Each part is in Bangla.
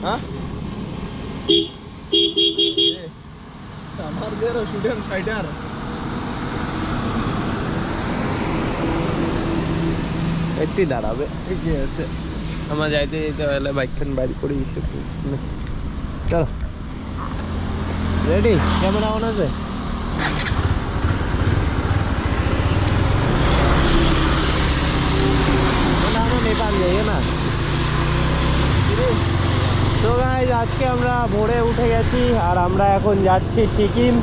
হ্যাঁ আমার যে স্টুডেন্ট সাইডার একটি দাঁড়াবে ঠিকই আছে। আমার যাইতে যেতে হলে বাইকখান বাড়ি করে দিতে। চলো रेडी कैमरा ऑन है नेपाल जाइए ना। তো গাইজ আজকে আমরা ভোরে উঠে গেছি আর আমরা এখন যাচ্ছি সিকিম।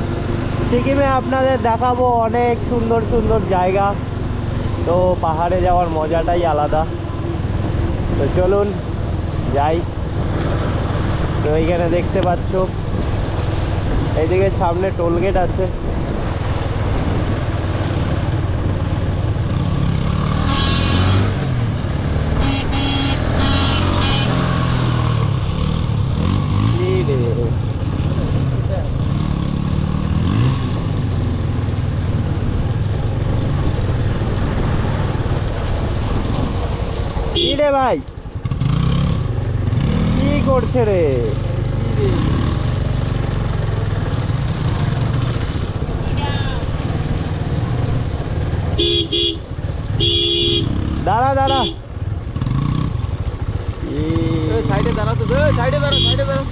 সিকিমে আপনাদের দেখাবো অনেক সুন্দর সুন্দর জায়গা, তো পাহাড়ে যাওয়ার মজাটাই আলাদা। তো চলুন যাই। তো এইখানে দেখতে পাচ্ছ এইদিকে সামনে টোলগেট আছে। রে ভাই কি করছে রে? দাঁড়া দাঁড়া সাইডে দাঁড়া, তো সাইডে দাঁড়া, সাইডে দাঁড়া।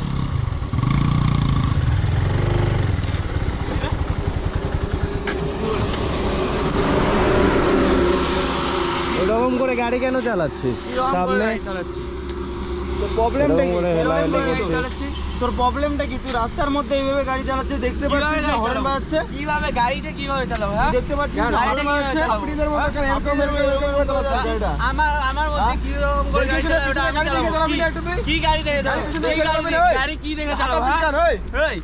এরকম করে গাড়ি কেন চালাচ্ছিস? সামনে চালাচ্ছি তোর প্রবলেমটা কি? তোর প্রবলেমটা কি? তুই রাস্তার মধ্যে এইভাবে গাড়ি চালাচ্ছিস, দেখতে পাচ্ছিস না হর্ন বাজছে? কিভাবে গাড়িটা কিভাবে চালাবো? হ্যাঁ দেখতে পাচ্ছিস না হর্ন বাজছে? আপনিদের মতো কেন এরকম চালাচ্ছিস গাড়িটা? আমার মধ্যে কি রকম করে গাড়ি চালাবো? ওটা আমি চালাবো। কি গাড়ি দেখে চালাবো? গাড়ি কি দেখে চালাবো? এই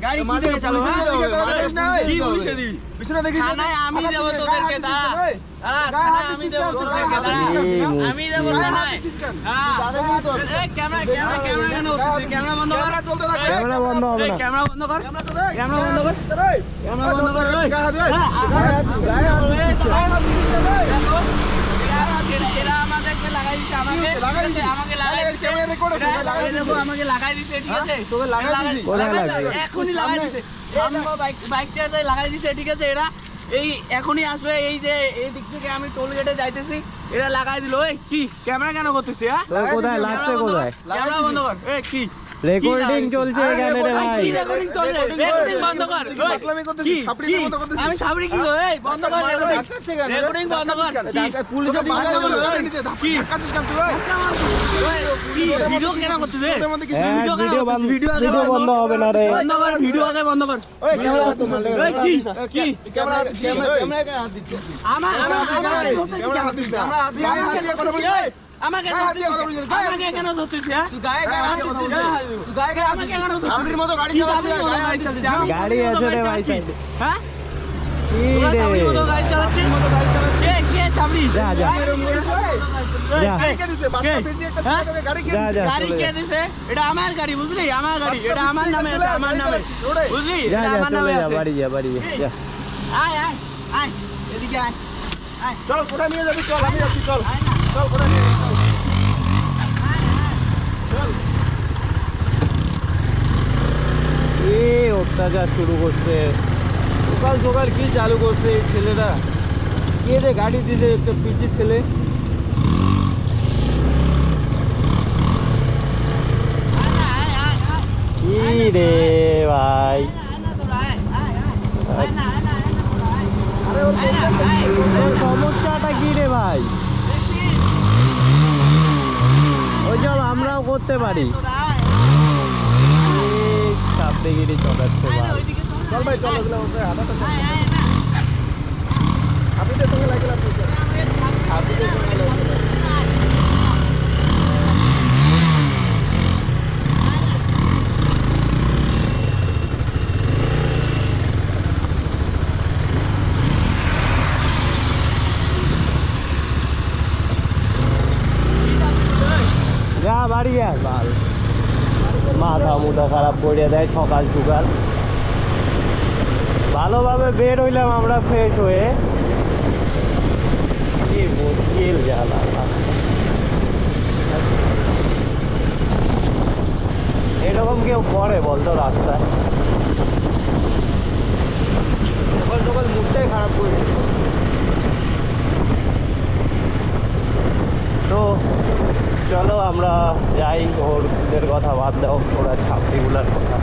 গাড়ি কি দেখে চালাবো? কি পুলিশে দিবি? পিছনে দেখিস না? আমি দেব তোদেরকে। দাঁড়া দাঁড়া, আমি দেব তোদেরকে। দাঁড়া আমি দেব না। এই ক্যামেরা ক্যামেরা ক্যামেরা কেন? ক্যামেরা বন্ধ কর। ক্যামেরা বন্ধ হবে না। ক্যামেরা বন্ধ কর। ক্যামেরা বন্ধ কর। ক্যামেরা বন্ধ কর। এরা আমাদেরকে লাগাই দিচ্ছে, আমাকে লাগাই দিচ্ছে, আমাকে লাগাই দিচ্ছে, আমাকে লাগাই দিচ্ছে। ঠিক আছে, তোকে লাগাই দিচ্ছে, এখনই লাগাই দিচ্ছে। বাইক চার্জার লাগাই দিচ্ছে। ঠিক আছে, এরা এই এখনই আসবে। এই যে এই দিক থেকে আমি টোল গেটে যাইতেছি, এরা লাগাই দিল। ওই কি ক্যামেরা কেন করতেছে? কোথায় লাগছে? কোথায়? ক্যামেরা বন্ধ কর। এই কি রেকর্ডিং চলছে এখানে রে ভাই। কি রেকর্ডিং চলছে? রেকর্ডিং বন্ধ কর। কি আমি সাবরি কি? এই বন্ধ কর রেকর্ডিং। রেকর্ডিং বন্ধ কর। পুলিশে বন্ধ কর। কি কাছিস কাম তুই? কি ভিডিও কেন করতেছিস? ভিডিও বন্ধ হবে না রে। বন্ধ কর ভিডিও, আগে বন্ধ কর। ওই ক্যামেরা তো মারলে। ওই কি কি ক্যামেরা হাত দিচ্ছিস? আমার ক্যামেরা হাত দিস না। গায়ে হাত দিয়ে কথা বলিস। আমাকে কেন ধরছিস? তুই গায়ে গায়ে হাত দিচ্ছিস? তুই গায়ে গায়ে আমাকে কেন ধরছিস? চাবড়ির মতো গাড়ি চালাচ্ছিস, গায়ে হাত দিচ্ছিস। গাড়ি আছে রে ভাই সাইডে। হ্যাঁ কি রে চাবড়ির মতো গাড়ি চালাচ্ছিস? কে কে চাবড়ি? যা যা যা গাড়ি কে দিছে? বাচ্চা বেশি একটা ছেলে গাড়ি কে দিছে? গাড়ি কে দিছে? এটা আমার গাড়ি, বুঝলি? আমার গাড়ি, এটা আমার নামে আছে, আমার নামে, বুঝলি? যা এটা যা আমার নামে চলে যা, আছে। বাড়ি যা, বাড়ি যা। আয় আয় আয় এদিকে আয়। আয় চল, কোথায় নিয়ে যাবি? চল, আমি যাচ্ছি। চল চল, কোথায় নিয়ে যাবি? চল। অত্যাচার শুরু করছে সকাল সকাল কি চালু করছে এই ছেলেটা? কে রে গাড়ি দিতে? একটা পিচি ছেলে। কি রে ভাই? সমস্যাটা কি রে ভাই? ওই সব আমরাও করতে পারি। সাপড়িগিরি চলাচ্ছে ভাই। চল ভাই চল, ওগুলো হাঁটাটা চল। আপনাদের সঙ্গে লাগলাম, আপনাদের সঙ্গে লাগলাম। যা বাড়ি যা। বাল মাথা মুথা খারাপ করে দেয় সকাল সকাল। ভালোভাবে বের হইলাম আমরা ফ্রেশ হয়ে। কি মুশকিল জ্বালা। এরকম কেউ করে বলতো রাস্তায়? সকাল সকাল মুডটাই খারাপ করে দিল। তো চলো আমরা যাই, ওদের কথা বাদ দাও, ওরা ছাত্রীগুলার কথা।